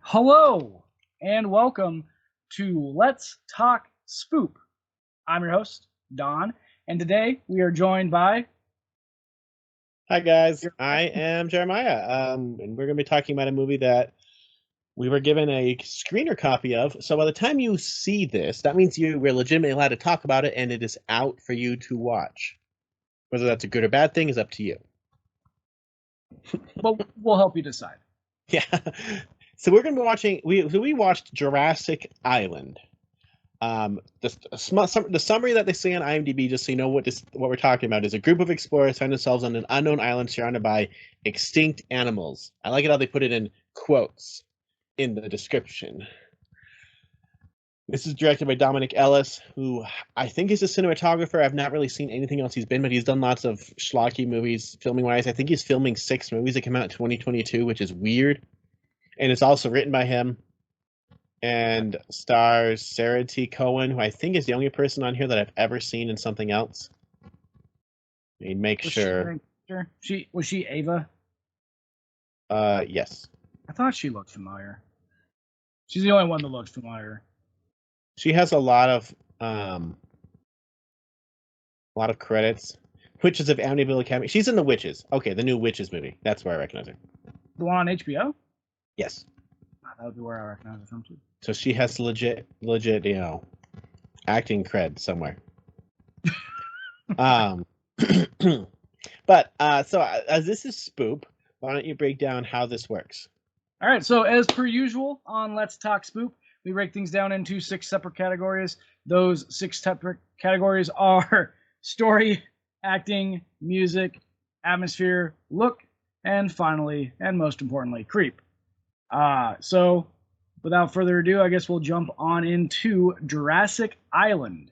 Hello and welcome to Let's Talk Spoop. I'm your host, Don, and today we are joined by. Hi guys, I am Jeremiah, and we're going to be talking about a movie that we were given a screener copy of. So by the time you see this, that means we're legitimately allowed to talk about it, and it is out for you to watch. Whether that's a good or bad thing is up to you. But we'll help you decide. Yeah. So we're going to be watching. We watched Jurassic Island. The summary that they say on IMDb, just so you know what we're talking about, is a group of explorers find themselves on an unknown island surrounded by extinct animals. I like it how they put it in quotes in the description. This is directed by Dominic Ellis, who I think is a cinematographer. I've not really seen anything else he's been, but he's done lots of schlocky movies filming wise. I think he's filming 6 movies that came out in 2022, which is weird. And it's also written by him and stars Sarah T. Cohen, who I think is the only person on here that I've ever seen in something else. I mean, make sure. Was she Ava? Yes. I thought she looked familiar. She's the only one that looks familiar. She has a lot of credits. Witches of Amityville Academy. She's in The Witches. Okay, the new Witches movie. That's where I recognize her. The one on HBO? Yes. That would be where I recognize her from too. So she has legit, acting cred somewhere. But so as this is Spoop, why don't you break down how this works? All right. So as per usual on Let's Talk Spoop, we break things down into 6 separate categories. Those 6 separate categories are story, acting, music, atmosphere, look, and finally, and most importantly, creep. So without further ado, I guess we'll jump on into Jurassic Island.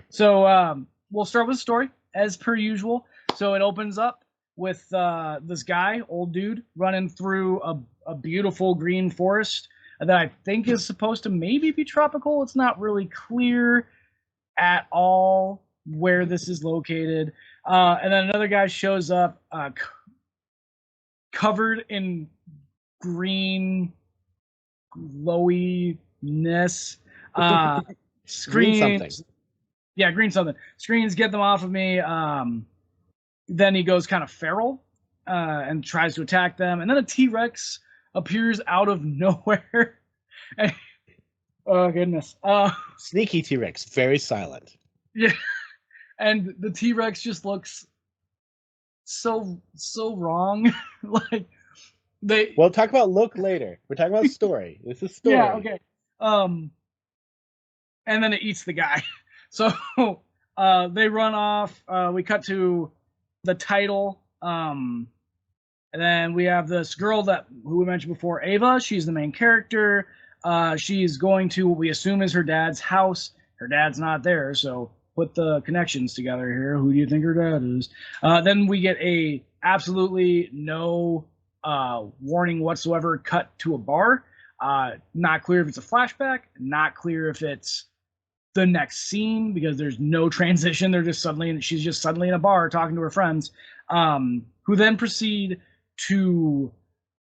So we'll start with the story as per usual. So it opens up with this guy, old dude, running through a beautiful green forest that I think is supposed to maybe be tropical. It's not really clear at all where this is located. And then another guy shows up covered in green glowiness. Screens. Green something. Screens get them off of me. Then he goes kind of feral and tries to attack them. And then a T-Rex appears out of nowhere. Oh, goodness. Sneaky T-Rex, very silent. Yeah. And the T-Rex just looks so wrong. We'll talk about look later. We're talking about story. This is story. Yeah, okay. And then it eats the guy. So they run off. We cut to the title. And then we have this girl who we mentioned before, Ava. She's the main character. She's going to what we assume is her dad's house. Her dad's not there, so put the connections together here. Who do you think her dad is? Then we get a absolutely no warning whatsoever cut to a bar. Not clear if it's a flashback. Not clear if it's the next scene because there's no transition. She's just suddenly in a bar talking to her friends, who then proceed to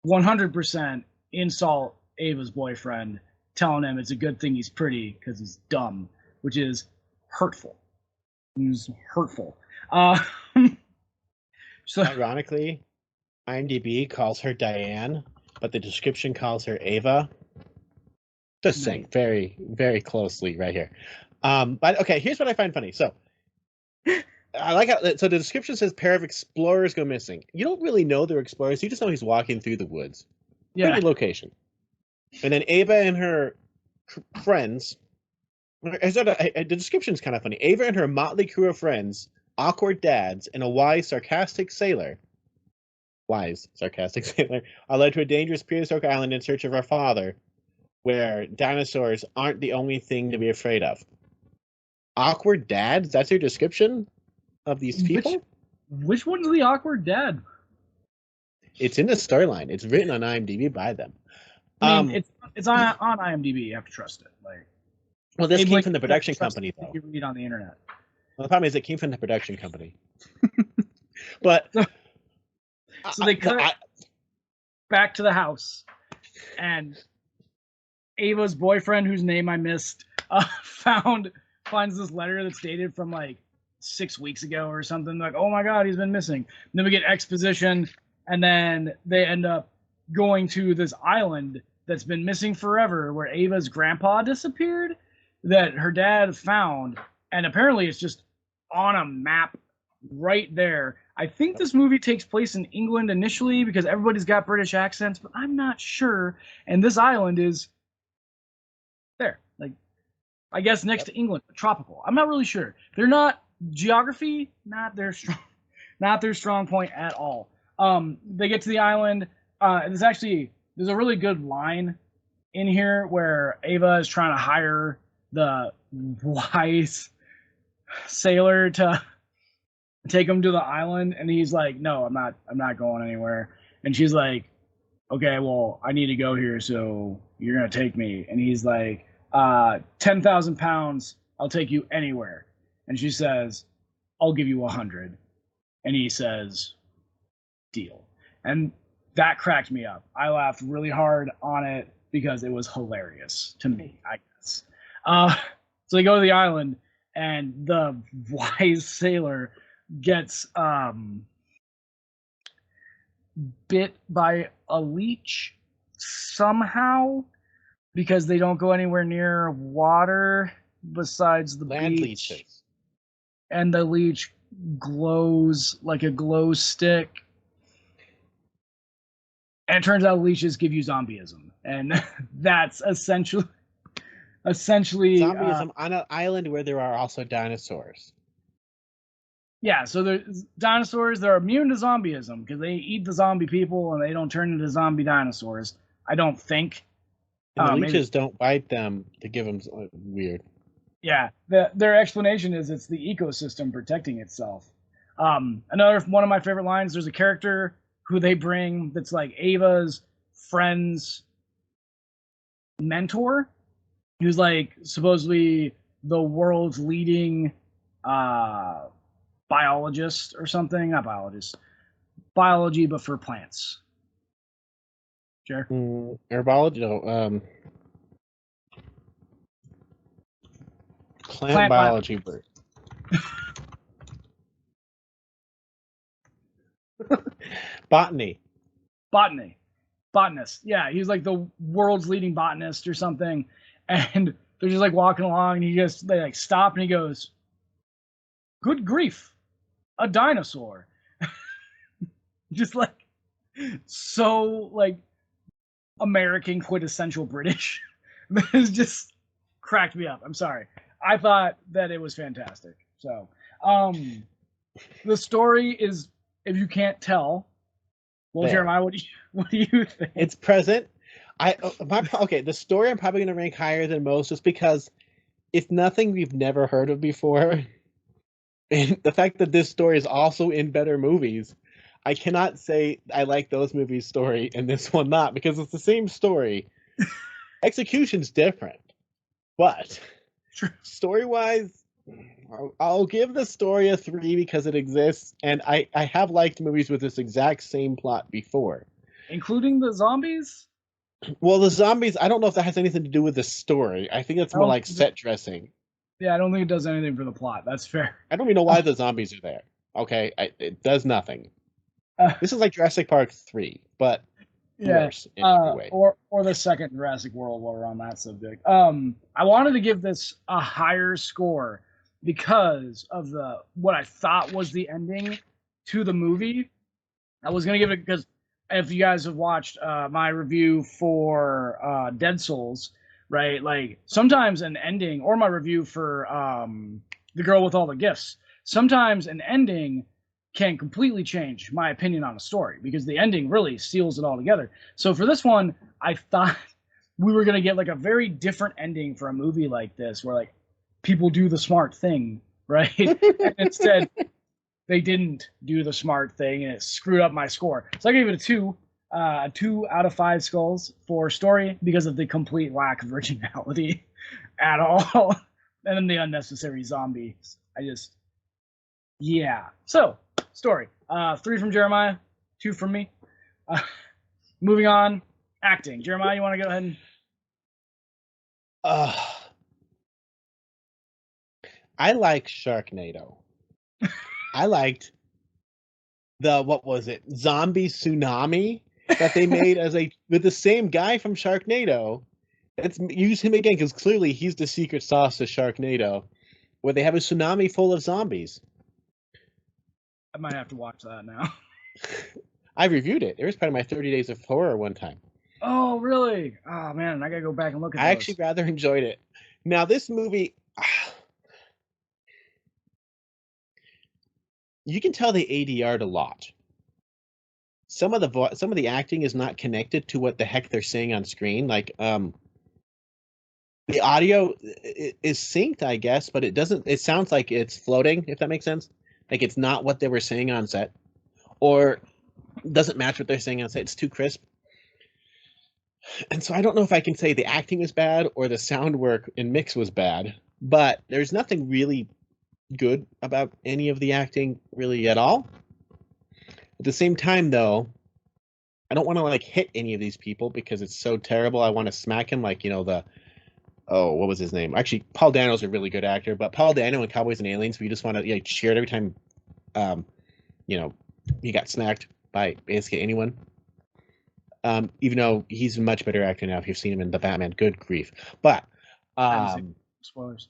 100% insult Ava's boyfriend, telling him it's a good thing he's pretty because he's dumb, which is hurtful. It's hurtful. So ironically, IMDb calls her Diane, but the description calls her Ava. Just saying, very, very closely right here. But okay, here's what I find funny. So I like how the description says pair of explorers go missing. You don't really know they're explorers. You just know he's walking through the woods. Yeah. Pretty location. And then Ava and her friends. The description is kind of funny. Ava and her motley crew of friends, awkward dads, and a wise, sarcastic sailor, are led to a dangerous prehistoric island in search of our father, where dinosaurs aren't the only thing to be afraid of. Awkward dads? That's your description of these people? Which one's the awkward dad? It's in the storyline. It's written on IMDb by them. I mean, it's on IMDb. You have to trust it. Well, this came from the production company, though. You read on the internet. Well, the problem is it came from the production company. But so they cut back to the house. and Ava's boyfriend, whose name I missed, finds this letter that's dated from like 6 weeks ago or something. Like, oh my god, he's been missing. And then we get exposition, and then they end up going to this island that's been missing forever, where Ava's grandpa disappeared, that her dad found, and apparently it's just on a map right there. I think this movie takes place in England initially because everybody's got British accents, but I'm not sure. And this island is there, like, I guess next to England, tropical. I'm not really sure. They're not geography, not their strong point at all. They get to the island. There's a really good line in here where Ava is trying to hire the wise sailor to take him to the island, and he's like, "No, I'm not going anywhere." And she's like, "Okay, well, I need to go here, so you're gonna take me." And he's like, 10,000 pounds, I'll take you anywhere. And she says, "I'll give you 100." And he says, "Deal." And that cracked me up. I laughed really hard on it because it was hilarious to me, I guess. So they go to the island, and the wise sailor gets bit by a leech somehow, because they don't go anywhere near water besides the Land beach. leeches. And the leech glows like a glow stick. And it turns out leeches give you zombieism. And that's essentially Zombieism on an island where there are also dinosaurs. Yeah, so there's dinosaurs, they're immune to zombieism because they eat the zombie people and they don't turn into zombie dinosaurs, I don't think. And the leeches don't bite them to give them weird. Yeah, their explanation is it's the ecosystem protecting itself. Another one of my favorite lines, there's a character who they bring that's like Ava's friend's mentor, who's like supposedly the world's leading biologist or something. Not biologist. Biology, but for plants. Sure. Herbology? No. Plant biology bird. Botany. Botanist. Yeah, he's like the world's leading botanist or something. And they're just like walking along, and they like stop, and he goes, "Good grief, a dinosaur." Just like so like American quintessential British. It's just cracked me up. I'm sorry. I thought that it was fantastic. So, the story is, if you can't tell, well, there. Jeremiah, what do you think? It's present. The story I'm probably going to rank higher than most, just because it's nothing we've never heard of before, and the fact that this story is also in better movies, I cannot say I like those movies' story and this one not, because it's the same story. Execution's different, but story-wise, I'll give the story a 3 because it exists, and I have liked movies with this exact same plot before. Including the zombies? Well, the zombies, I don't know if that has anything to do with the story. I think it's more like set dressing. Yeah, I don't think it does anything for the plot. That's fair. I don't even know why the zombies are there. Okay, it does nothing. This is like Jurassic Park 3, but worse in every way. Or the second Jurassic World, while we're on that subject. I wanted to give this a higher score because of what I thought was the ending to the movie. I was gonna give it, because if you guys have watched my review for Dead Souls, right? Like sometimes an ending, or my review for The Girl with All the Gifts, sometimes an ending can completely change my opinion on a story because the ending really seals it all together. So for this one, I thought we were gonna get like a very different ending for a movie like this, where like people do the smart thing, right? And instead, they didn't do the smart thing, and it screwed up my score. So I gave it a 2 out of 5 skulls for story because of the complete lack of originality at all, and then the unnecessary zombies. So story, 3 from Jeremiah, 2 from me. Moving on, Acting. Jeremiah, you want to go ahead and... I like Sharknado. I liked what was it? Zombie Tsunami that they made with the same guy from Sharknado. Let's use him again because clearly he's the secret sauce to Sharknado, where they have a tsunami full of zombies. I might have to watch that now. I reviewed it. It was part of my 30 Days of Horror one time. Oh, really? Oh, man, I gotta go back and look at I actually rather enjoyed it. Now, this movie, you can tell they ADR'd a lot. Some of the acting is not connected to what the heck they're saying on screen. Like, the audio is synced, I guess, but it doesn't. It sounds like it's floating, if that makes sense. Like it's not what they were saying on set, or doesn't match what they're saying on set. It's too crisp. And so I don't know if I can say the acting was bad or the sound work and mix was bad, but there's nothing really good about any of the acting really at all. At the same time, though, I don't want to like hit any of these people because it's so terrible. I want to smack him, like, what was his name? Actually, Paul Dano's a really good actor, but Paul Dano in Cowboys and Aliens, we just want to cheer it every time, he got smacked by basically anyone. Even though he's a much better actor now, if you've seen him in The Batman, good grief. But spoilers.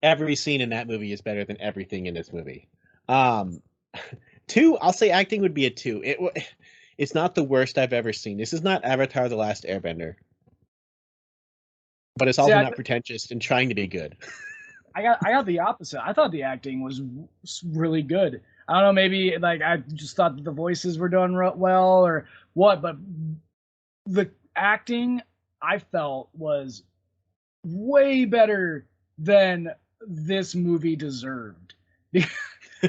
Every scene in that movie is better than everything in this movie. 2, I'll say acting would be a 2. It's not the worst I've ever seen. This is not Avatar: The Last Airbender. But it's also not pretentious and trying to be good. I got the opposite. I thought the acting was really good. I don't know, maybe like I just thought that the voices were done well or what, but the acting I felt was way better than this movie deserved.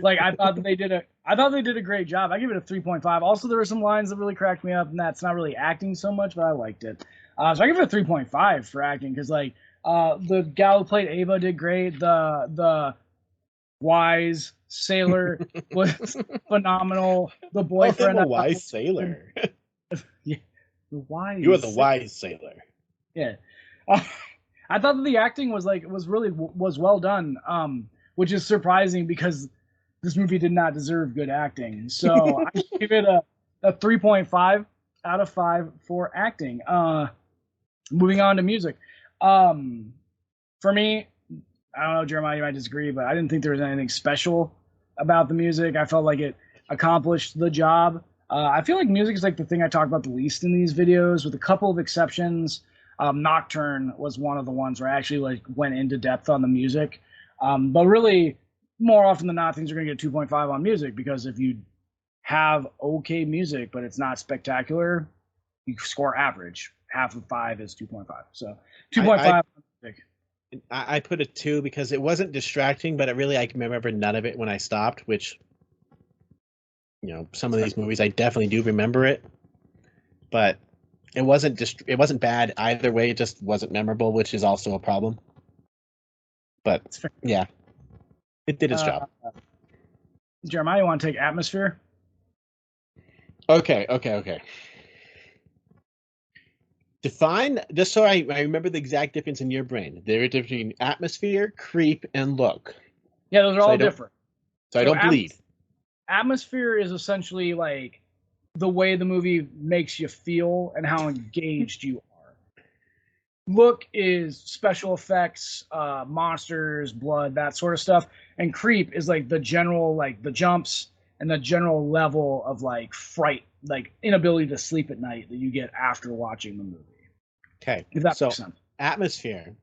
Like I thought they did a great job. I give it a 3.5. Also, there were some lines that really cracked me up, and that's not really acting so much, but I liked it. So I give it a 3.5 for acting because the gal who played Ava did great. The wise sailor was phenomenal. The boyfriend, I'm a wise sailor. Yeah, the wise. You are the wise sailor. Yeah, I thought that the acting was really well done. Which is surprising because this movie did not deserve good acting. So I give it a 3.5 out of 5 for acting. Moving on to music. For me, I don't know, Jeremiah, you might disagree, but I didn't think there was anything special about the music. I felt like it accomplished the job. I feel like music is like the thing I talk about the least in these videos, with a couple of exceptions. Nocturne was one of the ones where I actually like went into depth on the music. But really, more often than not, things are going to get 2.5 on music, because if you have okay music but it's not spectacular, you score average. Half of 5 is 2.5. So 2.5 on music. I put a 2 because it wasn't distracting, but I can remember none of it when I stopped, which, some of these movies I definitely do remember it, but it wasn't bad either way. It just wasn't memorable, which is also a problem. But yeah, it did its job. Jeremiah, you want to take atmosphere? Okay. Define, just so I remember the exact difference in your brain. There is between atmosphere, creep, and look. Yeah, those are all different. So I don't bleed. Atmosphere is essentially like the way the movie makes you feel and how engaged you are. Look is special effects, monsters, blood, that sort of stuff. And creep is like the general, like the jumps and the general level of like fright, like inability to sleep at night that you get after watching the movie. Okay. If that makes sense. Atmosphere.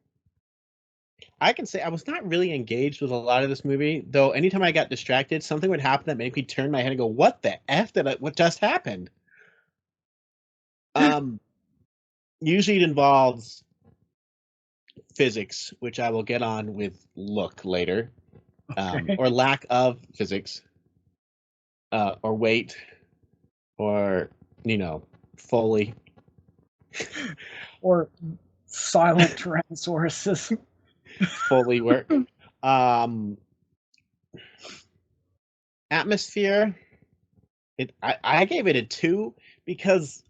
I can say I was not really engaged with a lot of this movie, though. Anytime I got distracted, something would happen that made me turn my head and go, "What the f what just happened?" Usually it involves physics, which I will get on with look later, or lack of physics, or weight, or Foley, or silent Tyrannosauruses. Foley work. Atmosphere. I gave it a 2 because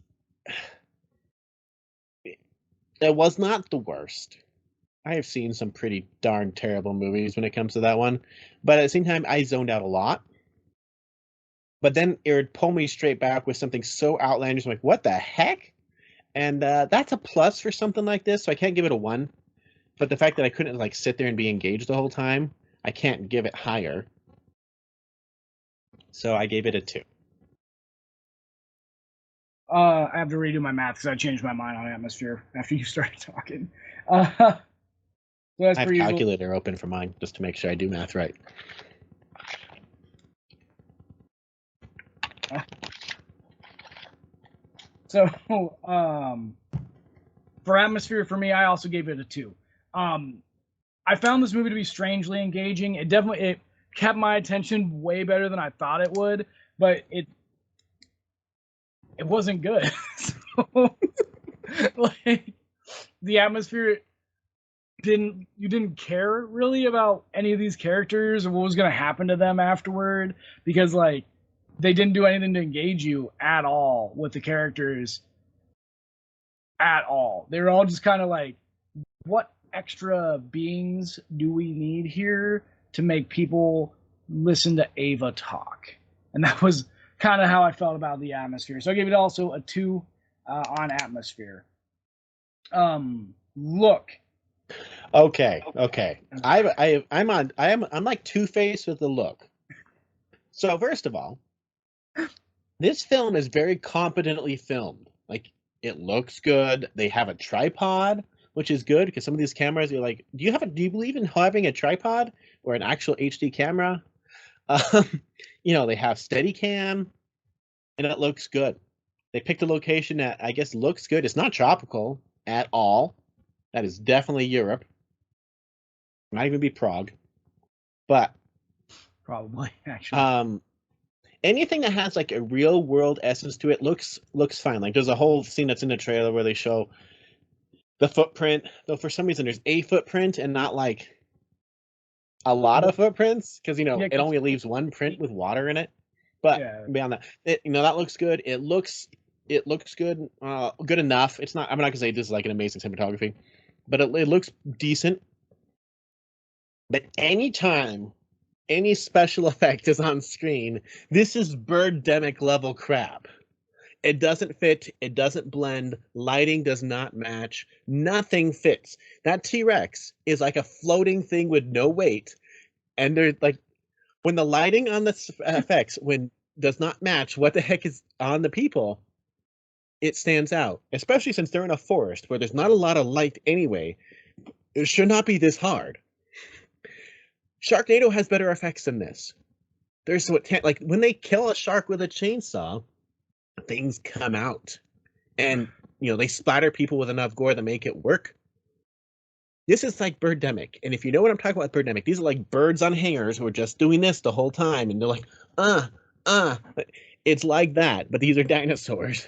It was not the worst. I have seen some pretty darn terrible movies when it comes to that one, but at the same time, I zoned out a lot. But then it would pull me straight back with something so outlandish. I'm like, what the heck? And that's a plus for something like this. So I can't give it a 1. But the fact that I couldn't like sit there and be engaged the whole time, I can't give it higher. So I gave it a 2. I have to redo my math because I changed my mind on atmosphere after you started talking. So as I have per a usual, calculator open for mine just to make sure I do math right. so for atmosphere for me, I also gave it a 2. I found this movie to be strangely engaging. It kept my attention way better than I thought it would, but it wasn't good. So, like, the atmosphere you didn't care really about any of these characters or what was going to happen to them afterward, because like they didn't do anything to engage you at all with the characters at all. They were all just kind of like, what extra beings do we need here to make people listen to Ava talk? And that was kind of how I felt about the atmosphere. So I gave it also a 2 on atmosphere. Look. Okay. I'm like Two-Face with the look. So first of all, this film is very competently filmed. Like, it looks good. They have a tripod, which is good because some of these cameras, you're like, do you believe in having a tripod or an actual HD camera? They have Steadicam, and it looks good. They picked a location that I guess looks good. It's not tropical at all. That is definitely Europe. Might even be Prague. But Probably, actually. Anything that has like a real world essence to it looks fine. Like, there's a whole scene that's in the trailer where they show the footprint, though for some reason there's a footprint and not like a lot of footprints, because it only leaves one print with water in it. But beyond that, that looks good. It looks good, good enough. It's not. I'm not gonna say this is like an amazing cinematography, but it looks decent. But anytime any special effect is on screen, this is Birdemic level crap. It doesn't fit. It doesn't blend. Lighting does not match. Nothing fits. That T-Rex is like a floating thing with no weight. And there's like, when the lighting on the effects does not match what the heck is on the people, it stands out. Especially since they're in a forest where there's not a lot of light anyway. It should not be this hard. Sharknado has better effects than this. There's like when they kill a shark with a chainsaw, things come out, and they splatter people with enough gore to make it work. This is like Birdemic, and if you know what I'm talking about with Birdemic, these are like birds on hangers who are just doing this the whole time, and they're like, it's like that, but these are dinosaurs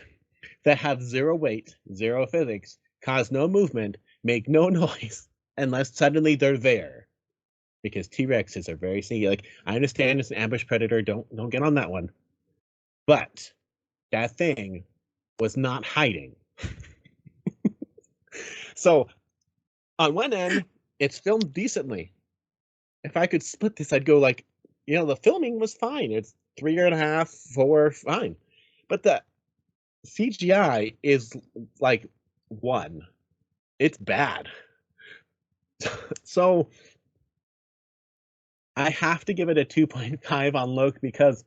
that have zero weight, zero physics, cause no movement, make no noise, unless suddenly they're there. Because T-Rexes are very sneaky. Like, I understand it's an ambush predator, don't get on that one. But that thing was not hiding. So, on one end, it's filmed decently. If I could split this, I'd go like, the filming was fine. It's 3.5, 4, fine. But the CGI is like 1. It's bad. So, I have to give it a 2.5 on look, because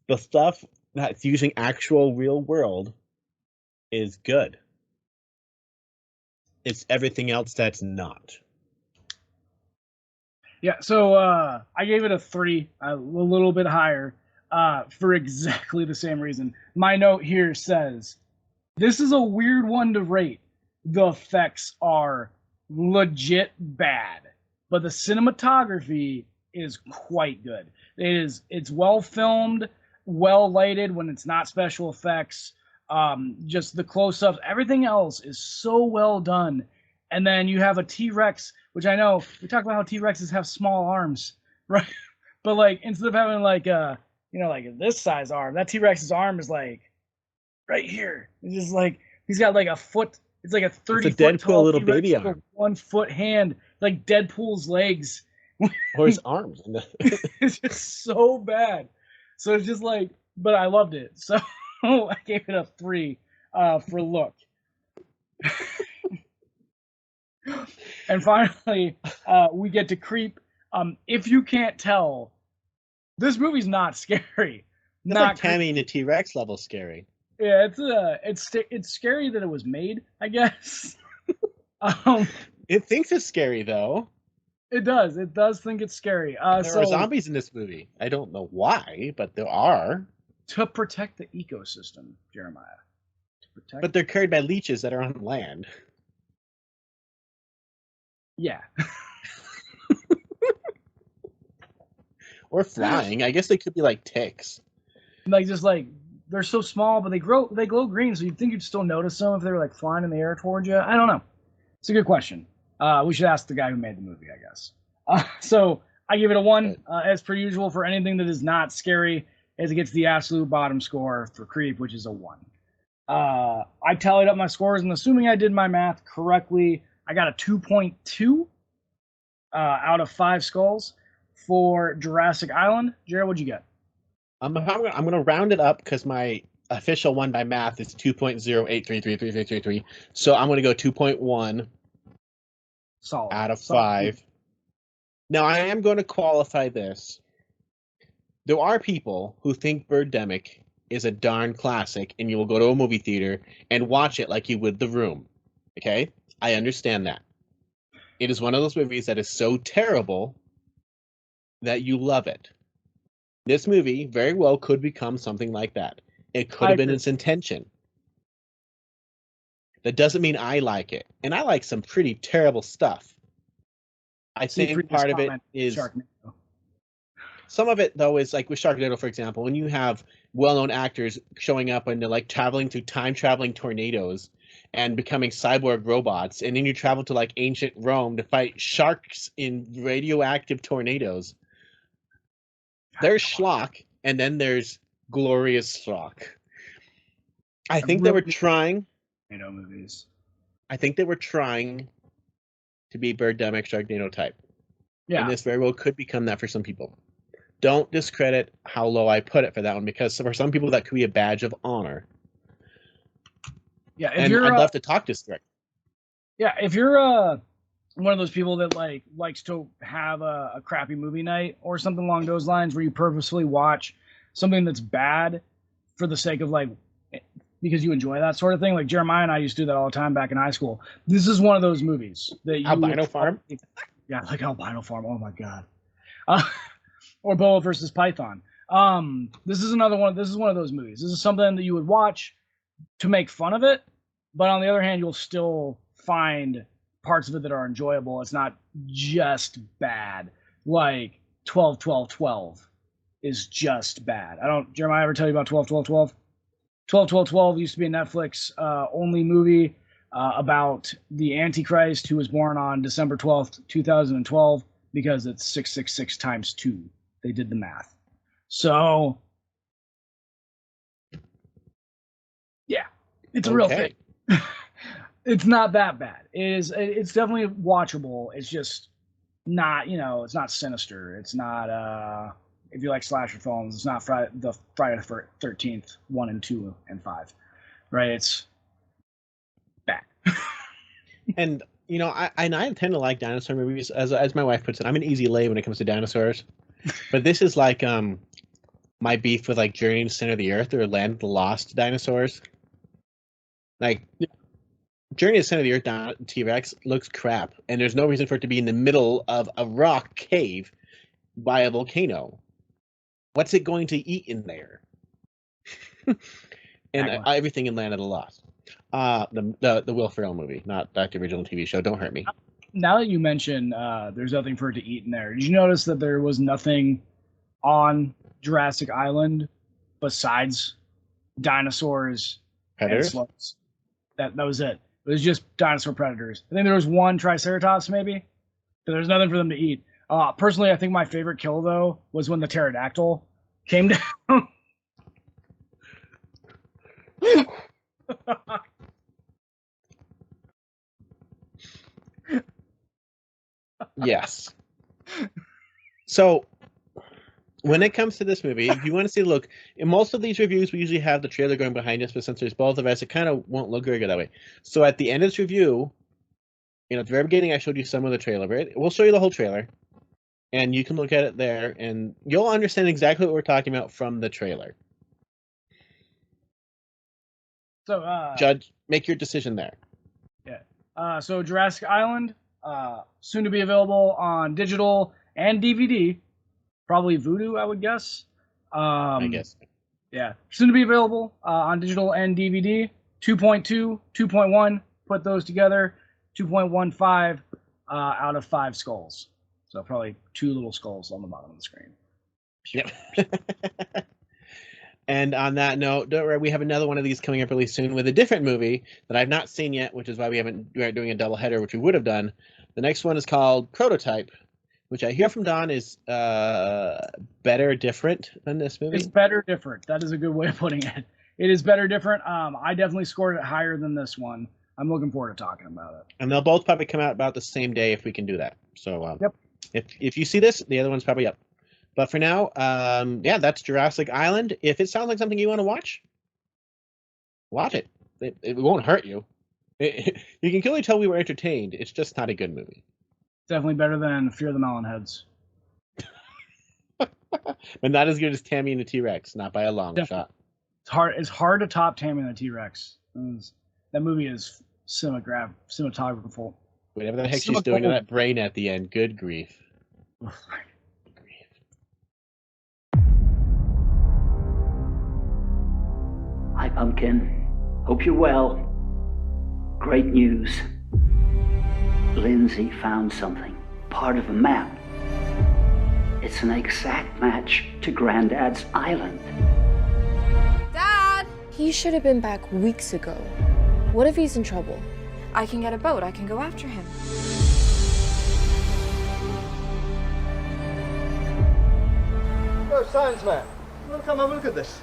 the stuff that's using actual real world is good. It's everything else that's not. Yeah, so I gave it a 3, a little bit higher, for exactly the same reason. My note here says, this is a weird one to rate. The effects are legit bad, but the cinematography is quite good. It's well filmed, well lighted when it's not special effects. Just the close-ups, everything else is so well done. And then you have a T-Rex, which I know we talk about how T-Rexes have small arms, right? But like, instead of having like like this size arm, that T-Rex's arm is like right here. It's just like he's got like a foot It's like a It's a 30-foot Deadpool tall little T-Rex baby with a arm. 1-foot hand, like Deadpool's legs. Or his arms. It's just so bad. So it's just like, but I loved it. So I gave it a 3 for look. And finally, we get to creep. If you can't tell, this movie's not scary. It's Not like Tammy and the T-Rex level scary. Yeah, it's scary that it was made, I guess. It thinks it's scary though. It does. It does think it's scary. There are zombies in this movie. I don't know why, but there are. To protect the ecosystem, Jeremiah. To protect. But they're carried by leeches that are on land. Yeah. Or flying. I guess they could be like ticks. Like just like they're so small, but they glow green, so you'd think you'd still notice them if they were like flying in the air towards you. I don't know. It's a good question. We should ask the guy who made the movie, I guess. So I give it a 1, as per usual, for anything that is not scary, as it gets the absolute bottom score for Creep, which is a 1. I tallied up my scores, and assuming I did my math correctly, I got a 2.2 out of 5 skulls for Jurassic Island. Jared, what'd you get? I'm gonna round it up because my official one by math is 2.08333333. So I'm gonna go 2.1 Solid. out of Solid. 5. Now I am going to qualify this. There are people who think Birdemic is a darn classic, and you will go to a movie theater and watch it like you would The Room. Okay, I understand that. It is one of those movies that is so terrible that you love it. This movie very well could become something like that. It could have been its intention. That doesn't mean I like it. And I like some pretty terrible stuff. I think part of it is... Sharknado. Some of it, though, is like with Sharknado, for example, when you have well-known actors showing up and they're like traveling through time-traveling tornadoes and becoming cyborg robots, and then you travel to like ancient Rome to fight sharks in radioactive tornadoes. There's schlock, and then there's glorious schlock. I think they were trying. Movies. I think they were trying to be Birdemic Sharknado type. Yeah. And this very well could become that for some people. Don't discredit how low I put it for that one, because for some people that could be a badge of honor. Yeah, and I'd love to talk to Strick. Yeah, if you're one of those people that likes to have a crappy movie night or something along those lines, where you purposefully watch something that's bad for the sake of because you enjoy that sort of thing. Like Jeremiah and I used to do that all the time back in high school. This is one of those movies that you Albino Farm. Yeah, like Albino Farm. Oh my god. Or Boa versus Python. This is another one. This is one of those movies. This is something that you would watch to make fun of it, but on the other hand, you'll still find parts of it that are enjoyable. It's not just bad. Like 12-12-12 is just bad. Jeremiah ever tell you about 12-12-12? 12-12-12 used to be a Netflix only movie about the Antichrist, who was born on December 12th, 2012, because it's 666 times 2. They did the math. So, yeah, it's a real thing. It's not that bad. It's definitely watchable. It's just not, it's not sinister. It's not, if you like slasher films, it's not Friday the 13th, 1 and 2 and 5, right? It's bad. And, I tend to like dinosaur movies. As my wife puts it, I'm an easy lay when it comes to dinosaurs. But this is like my beef with like Journey to the Center of the Earth or Land of the Lost dinosaurs. Like, Journey to the Center of the Earth T-Rex looks crap, and there's no reason for it to be in the middle of a rock cave by a volcano. What's it going to eat in there? And everything in Land of the Lost. The Will Ferrell movie, not the original TV show. Don't hurt me. Now that you mention there's nothing for it to eat in there, did you notice that there was nothing on Jurassic Island besides dinosaurs and slugs? That was it. It was just dinosaur predators. I think there was one Triceratops, maybe, but there's nothing for them to eat. Personally, I think my favorite kill, though, was when the pterodactyl came down. Yes. So, when it comes to this movie, if you want to see, look, in most of these reviews, we usually have the trailer going behind us, but since there's both of us, it kind of won't look very good that way. So at the end of this review, at the very beginning, I showed you some of the trailer, right? We'll show you the whole trailer, and you can look at it there, and you'll understand exactly what we're talking about from the trailer. So, Judge, make your decision there. Yeah. So Jurassic Island, soon to be available on digital and DVD. Probably Voodoo, I would guess. I guess. Yeah. Soon to be available on digital and DVD. 2.2, 2.1. Put those together. 2.15 out of 5 skulls. So probably 2 little skulls on the bottom of the screen. Yep. And on that note, don't worry, we have another one of these coming up really soon with a different movie that I've not seen yet, which is why we aren't doing a double header, which we would have done. The next one is called Prototype, which I hear from Don is better different than this movie. It's better different. That is a good way of putting it. It is better different. I definitely scored it higher than this one. I'm looking forward to talking about it. And they'll both probably come out about the same day if we can do that. So yep. If you see this, the other one's probably up. But for now, yeah, that's Jurassic Island. If it sounds like something you want to watch it. It won't hurt you. You can clearly tell we were entertained. It's just not a good movie. Definitely better than Fear the Melonheads. But not as good as Tammy and the T-Rex, not by a long shot. It's hard to top Tammy and the T-Rex. That movie is cinematographical. Whatever the heck she's doing to that brain at the end. Good grief. Hi, Pumpkin. Hope you're well. Great news. Lindsay found something. Part of a map. It's an exact match to Granddad's island. Dad! He should have been back weeks ago. What if he's in trouble? I can get a boat. I can go after him. Oh, science man. Well, come have a look at this.